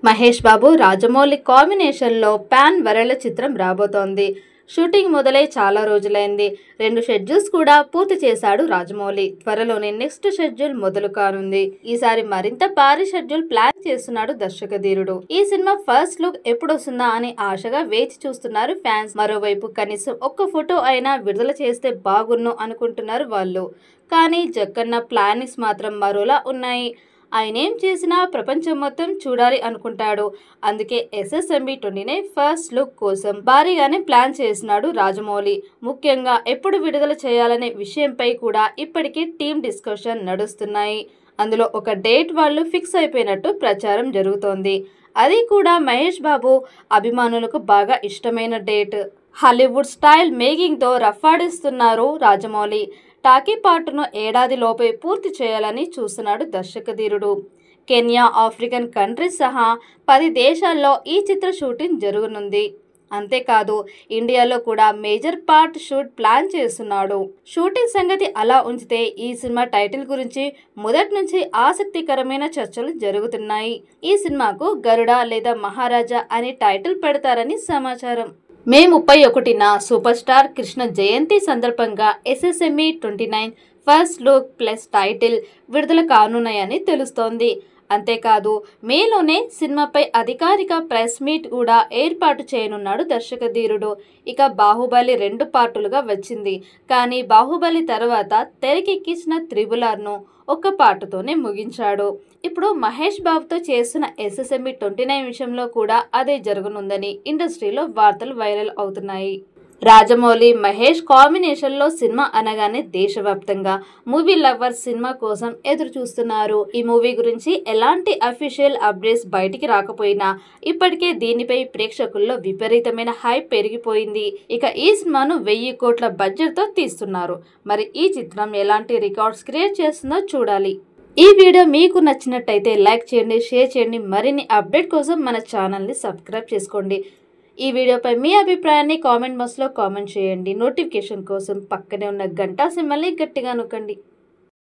మహేష్ బాబు రాజమౌళి కాంబినేషన్లో pan world చిత్రం రాబోతోంది. షూటింగ్ మొదలై చాలా రోజులైంది. 2 షెడ్యూల్స్ కూడా పూర్తి చేశాడు రాజమౌళి. త్వరలోనే నెక్స్ట్ షెడ్యూల్ మొదలు కానుంది. ఈసారి మరింత భారీ షెడ్యూల్ ప్లాన్ చేస్తున్నాడు దర్శకధీరుడు. ఈ సినిమా ఫస్ట్ లుక్ ఎప్పుడొస్తుందా అని ఆశగా వేచి చూస్తున్నారు ఫ్యాన్స్. మరోవైపు కనీసం ఒక్క ఫోటో అయినా విడుదల చేస్తే బాగున్ను అనుకుంటున్నారు వాళ్ళు. కానీ జక్కన్న ప్లానింగ్స్ మాత్రం మరోలా ఉన్నాయి. ఆయనేం చేసినా ప్రపంచం మొత్తం చూడాలి అనుకుంటాడు. అందుకే SSMB 29 ఫస్ట్ లుక్ కోసం భారీగానే ప్లాన్ చేస్తున్నాడు రాజమౌళి. ముఖ్యంగా ఎప్పుడు విడుదల చేయాలనే విషయంపై కూడా ఇప్పటికే టీమ్ డిస్కషన్ నడుస్తున్నాయి. అందులో ఒక డేట్ వాళ్ళు ఫిక్స్ అయిపోయినట్టు ప్రచారం జరుగుతోంది. అది కూడా మహేష్ బాబు అభిమానులకు బాగా ఇష్టమైన డేట్. హాలీవుడ్ స్టైల్ మేకింగ్తో రఫాడిస్తున్నారు రాజమౌళి. టాకీ పార్ట్ను ఏడాదిలోపే పూర్తి చేయాలని చూస్తున్నాడు దర్శకధీరుడు. కెన్యా, ఆఫ్రికన్ కంట్రీస్ సహా 10 దేశాల్లో ఈ చిత్ర షూటింగ్ జరగనుంది. అంతేకాదు ఇండియాలో కూడా మేజర్ పార్ట్ షూట్ ప్లాన్ చేస్తున్నాడు. షూటింగ్ సంగతి అలా ఉంచితే ఈ సినిమా టైటిల్ గురించి మొదటి నుంచి ఆసక్తికరమైన చర్చలు జరుగుతున్నాయి. ఈ సినిమాకు గరుడ లేదా మహారాజా అనే టైటిల్ పెడతారని సమాచారం. మే 31న సూపర్ స్టార్ కృష్ణ జయంతి సందర్భంగా SSMB 29 first look plus title విడుదల కానున్నాయని తెలుస్తోంది. అంతేకాదు మేలోనే సినిమాపై అధికారిక ప్రెస్ మీట్ కూడా ఏర్పాటు చేయనున్నాడు దర్శకధీరుడు. ఇక బాహుబలి 2 పార్టులుగా వచ్చింది. కానీ బాహుబలి తర్వాత తెరకెక్కించిన త్రిబుల్-ఆర్ను ఒక్క పార్టుతోనే ముగించాడు. ఇప్పుడు మహేష్ బాబుతో చేస్తున్న SSMB 29 విషయంలో కూడా అదే జరగనుందని ఇండస్ట్రీలో వార్తలు వైరల్ అవుతున్నాయి. రాజమౌళి, మహేష్ కాంబినేషన్లో సినిమా అనగానే దేశవ్యాప్తంగా మూవీ లవర్స్ సినిమా కోసం ఎదురు చూస్తున్నారు. ఈ మూవీ గురించి ఎలాంటి అఫీషియల్ అప్డేట్స్ బయటికి రాకపోయినా ఇప్పటికే దీనిపై ప్రేక్షకుల్లో విపరీతమైన హైప్ పెరిగిపోయింది. ఇక ఈ సినిమాను 1000 కోట్ల బడ్జెట్తో తీస్తున్నారు. మరి ఈ చిత్రం ఎలాంటి రికార్డ్స్ క్రియేట్ చేస్తుందో చూడాలి. ఈ వీడియో మీకు నచ్చినట్టయితే లైక్ చేయండి, షేర్ చేయండి. మరిన్ని అప్డేట్ కోసం మన ఛానల్ని సబ్స్క్రైబ్ చేసుకోండి. ఈ వీడియోపై మీ అభిప్రాయాన్ని కామెంట్ బాక్స్లో కామెంట్ చేయండి. నోటిఫికేషన్ కోసం పక్కనే ఉన్న గంట సింబల్ని గట్టిగా నొక్కండి.